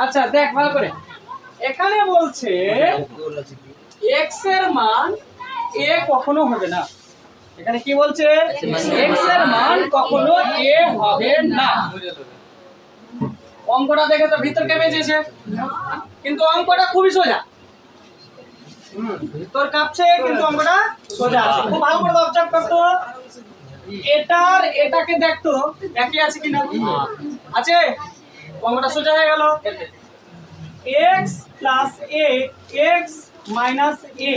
আচ্ছা দেখ ভালো করে, এখানে বলছে x এর মান a কখনো হবে না। এখানে কি বলছে? x এর মান কখনো a হবে না। অঙ্কটা দেখে তো ভিতর কেঁপে যেছে, কিন্তু অঙ্কটা খুবই সোজা। ভিতর কাঁপছে কিন্তু অঙ্কটা সোজা আছে। খুব ভালো করে অবজার্ভ করতো, এটার এটাকে দেখতো একই আছে কিনা। আছে, অঙ্কটা সোজা হয়ে গেল। x plus a x minus a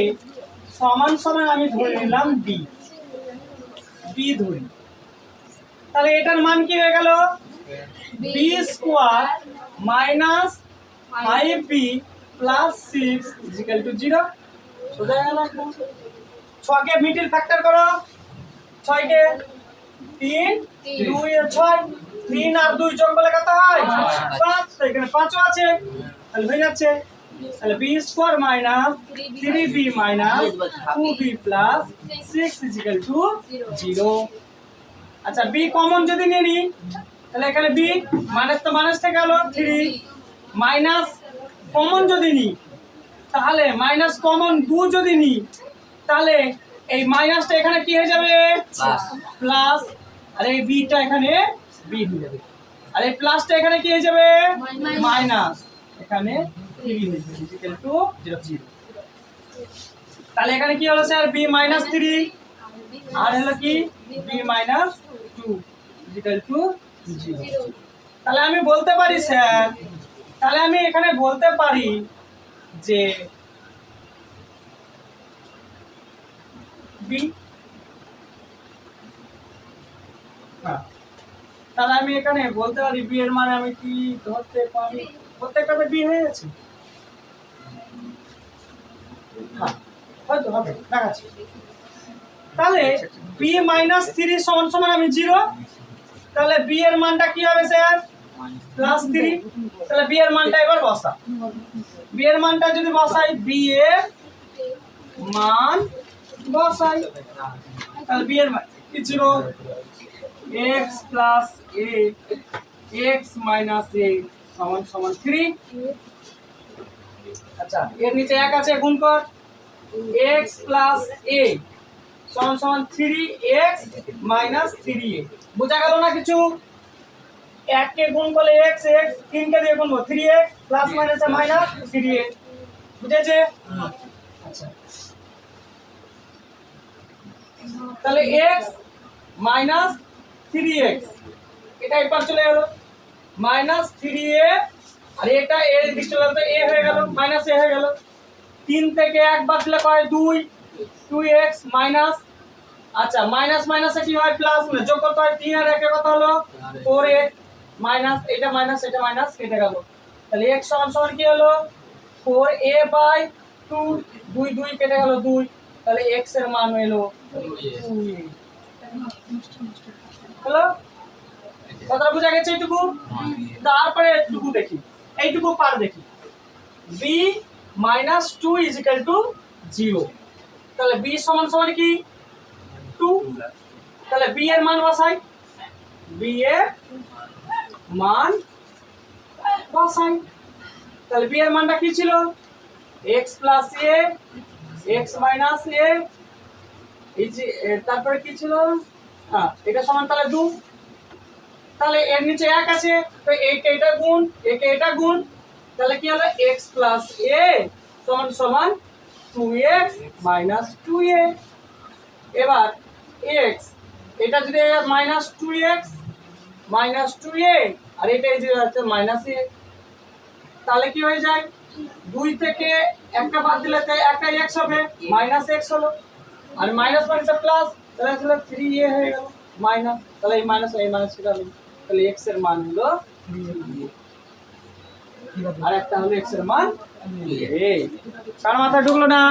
সমান সমান আমি ধরে নিলাম b ধরি। তাহলে এটার মান কি হয়ে গেল? b square minus 5b plus 6 equal to 0। সোজা হয়ে গেল একদম। 6 কে মিডল ফ্যাক্টর করো, 6 কে 3 2 এর 6, 3 আর 2 যোগ করলে কত হয়? 5। তো এখানে 5 ও আছে, তাহলে হয়ে যাচ্ছে। তাহলে b square minus 3b minus 2b plus 6 equal to 0। আচ্ছা b কমন যদি নিয়ে নি, তাহলে এখানে b মাইনাস তো মাইনাস থেকে গেল 3, মাইনাস কমন যদি নি, তাহলে মাইনাস কমন 2 যদি নি, তাহলে এই মাইনাসটা এখানে কি হয়ে যাবে? প্লাস। আর এই বিটা এখানে বি হয়ে যাবে, আর এই প্লাসটা এখানে কি হয়ে যাবে? মাইনাস। এখানে 3 হয়ে যাবে ইকুয়াল টু 0। তাহলে এখানে কি হলো স্যার? b মাইনাস 3 আর হলো কি b মাইনাস 2 ইকুয়াল টু 0। তাহলে আমি বলতে পারি স্যার, তাহলে আমি এখানে বলতে পারি যে b, তাহলে আমি এখানে বলতে পারি b এর মানে আমি কি ধরতে পারি? প্রত্যেকটাতে b হয়ে গেছে। হ্যাঁ হয়তো হবে, দেখাচ্ছি। তাহলে b মাইনাস 3 সমান সমান আমি 0। তাহলে b এর মানটা কি হবে স্যার? প্লাস 3। তাহলে b এর মানটা এবার বসা। b এর মানটা যদি বসাই, b এর মান বসাই, তাহলে b এর মান কি ছিল? x plus a x minus a সমান সমান 3। আচ্ছা এর নিচে 1 আছে, গুণ কর। x প্লাস a সমান সমান 3x মাইনাস 3a। বোঝা গেল না কিছু? 1 কে গুণ করলে x, x 3 কে দিয়ে গুণবো 3x plus minus minus 3a। বুঝেছে? আচ্ছা তাহলে x মাইনাস 3x এটা একবার চলে গেল, মাইনাস 3a, আর এটা a দিকে চলে গেল, a হয়ে গেল, মাইনাস a হয়ে গেল। 3 থেকে 1 বাদ দিলে হয় 2, 2x মাইনাস। আচ্ছা মাইনাস মাইনাসে কি হয়? প্লাস। যোগ করতে হয়, 3 আর 1 কত হলো? 4a মাইনাস, এটা মাইনাস এটা মাইনাস কেটে গেল। তাহলে x সমান সমান কি হলো? 4a বাই 2, 2 2 কেটে গেল 2। তাহলে x এর মান হলো 2a। হলো? কথাটা বোঝা গেছে এইটুকু? তারপরে এইটুকু দেখি, এইটুকু পার দেখি। b minus 2 is equal to 0। তাহলে b সমান সমান কি? 2। তাহলে b এর মান বসাই, b এর মান বসাই। তাহলে b এর মানটা কি ছিল? x plus a x minus a, এই যে তারপরে কি ছিল? হ্যাঁ এটা সমান তাহলে 2। তাহলে এর নিচে 1 আছে, তো এটা গুণ, এটা গুণ, তাহলে কি হলো? x প্লাস a সমান সমান 2x মাইনাস 2a। এবার x, এটা যদি মাইনাস 2x মাইনাস 2a, আর এটা এই যে হচ্ছে মাইনাস a, তাহলে কি হয়ে যায়? 2 থেকে একটা বাদ দিলে একটা x হবে, মাইনাস x হলো, আর মাইনাস মাইনাস প্লাস, তাহলে আসলে 3a হয়ে গেল মাইনাস। তাহলে এই মাইনাস কেটে গেল, তাহলে x এর মান হলো 3a, আর একটা হলো x এর মান 2a। কার মাথায় ঢুকলো না?